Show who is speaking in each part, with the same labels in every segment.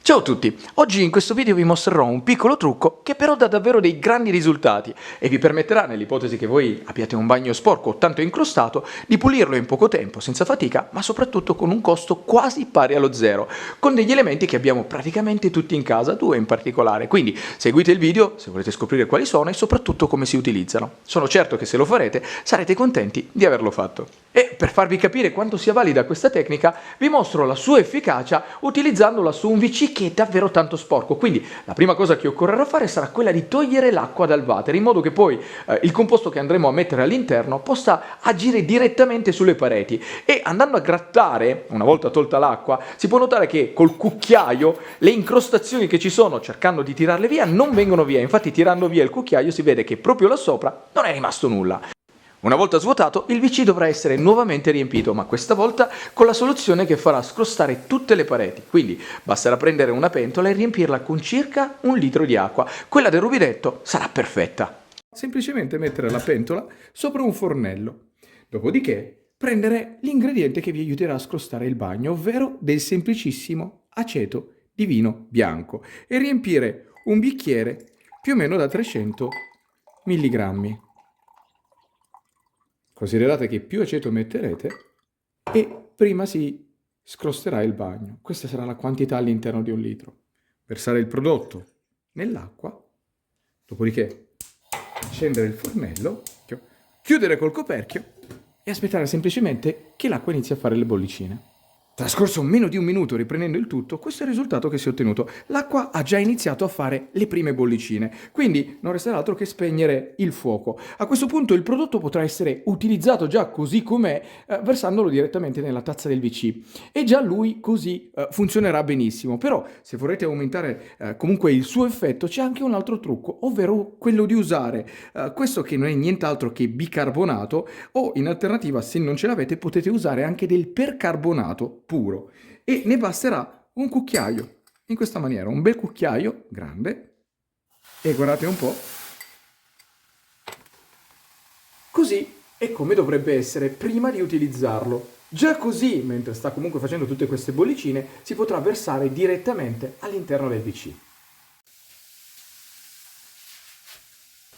Speaker 1: Ciao a tutti, oggi in questo video vi mostrerò un piccolo trucco che però dà davvero dei grandi risultati e vi permetterà, nell'ipotesi che voi abbiate un bagno sporco o tanto incrostato, di pulirlo in poco tempo, senza fatica, ma soprattutto con un costo quasi pari allo zero, con degli elementi che abbiamo praticamente tutti in casa, due in particolare. Quindi seguite il video se volete scoprire quali sono e soprattutto come si utilizzano. Sono certo che se lo farete sarete contenti di averlo fatto. E per farvi capire quanto sia valida questa tecnica, vi mostro la sua efficacia utilizzandola su un WC che è davvero tanto sporco. Quindi la prima cosa che occorrerà fare sarà quella di togliere l'acqua dal water, in modo che poi il composto che andremo a mettere all'interno possa agire direttamente sulle pareti. E andando a grattare, una volta tolta l'acqua, si può notare che col cucchiaio le incrostazioni che ci sono, cercando di tirarle via, non vengono via. Infatti, tirando via il cucchiaio si vede che proprio là sopra non è rimasto nulla. Una volta svuotato, il WC dovrà essere nuovamente riempito, ma questa volta con la soluzione che farà scrostare tutte le pareti. Quindi basterà prendere una pentola e riempirla con circa 1 litro di acqua. Quella del rubinetto sarà perfetta. Semplicemente mettere la pentola sopra un fornello. Dopodiché prendere l'ingrediente che vi aiuterà a scrostare il bagno, ovvero del semplicissimo aceto di vino bianco, e riempire un bicchiere più o meno da 300 milligrammi. Considerate che più aceto metterete e prima si scrosterà il bagno. Questa sarà la quantità all'interno di 1 litro. Versare il prodotto nell'acqua, dopodiché accendere il fornello, chiudere col coperchio e aspettare semplicemente che l'acqua inizi a fare le bollicine. Trascorso meno di 1 minuto riprendendo il tutto, questo è il risultato che si è ottenuto. L'acqua ha già iniziato a fare le prime bollicine, quindi non resterà altro che spegnere il fuoco. A questo punto il prodotto potrà essere utilizzato già così com'è, versandolo direttamente nella tazza del WC. E già lui così funzionerà benissimo. Però se vorrete aumentare comunque il suo effetto, c'è anche un altro trucco, ovvero quello di usare questo, che non è nient'altro che bicarbonato, o in alternativa, se non ce l'avete, potete usare anche del percarbonato puro, e ne basterà un cucchiaio, in questa maniera, un bel cucchiaio grande, e guardate un po', così è come dovrebbe essere prima di utilizzarlo. Già così, mentre sta comunque facendo tutte queste bollicine, si potrà versare direttamente all'interno del WC.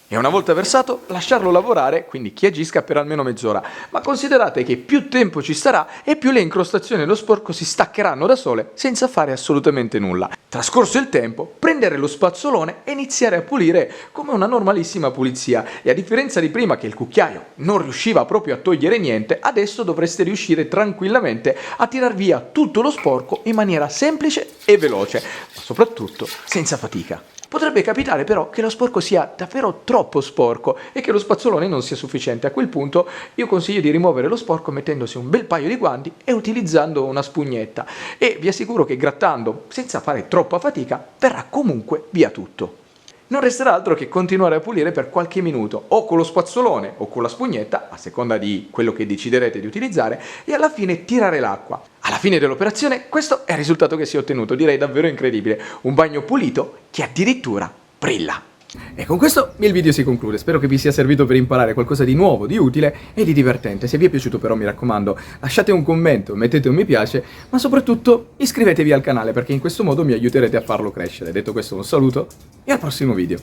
Speaker 1: E una volta versato, lasciarlo lavorare, quindi che agisca per almeno mezz'ora. Ma considerate che più tempo ci starà e più le incrostazioni e lo sporco si staccheranno da sole senza fare assolutamente nulla. Trascorso il tempo, prendere lo spazzolone e iniziare a pulire come una normalissima pulizia. E a differenza di prima, che il cucchiaio non riusciva proprio a togliere niente, adesso dovreste riuscire tranquillamente a tirar via tutto lo sporco in maniera semplice e veloce, ma soprattutto senza fatica. Potrebbe capitare però che lo sporco sia davvero troppo sporco e che lo spazzolone non sia sufficiente. A quel punto io consiglio di rimuovere lo sporco mettendosi un bel paio di guanti e utilizzando una spugnetta, e vi assicuro che grattando senza fare troppa fatica verrà comunque via tutto. Non resterà altro che continuare a pulire per qualche minuto, o con lo spazzolone o con la spugnetta, a seconda di quello che deciderete di utilizzare, e alla fine tirare l'acqua. Alla fine dell'operazione questo è il risultato che si è ottenuto, direi davvero incredibile, un bagno pulito che addirittura brilla. E con questo il video si conclude, spero che vi sia servito per imparare qualcosa di nuovo, di utile e di divertente. Se vi è piaciuto però, mi raccomando, lasciate un commento, mettete un mi piace, ma soprattutto iscrivetevi al canale, perché in questo modo mi aiuterete a farlo crescere. Detto questo, un saluto e al prossimo video.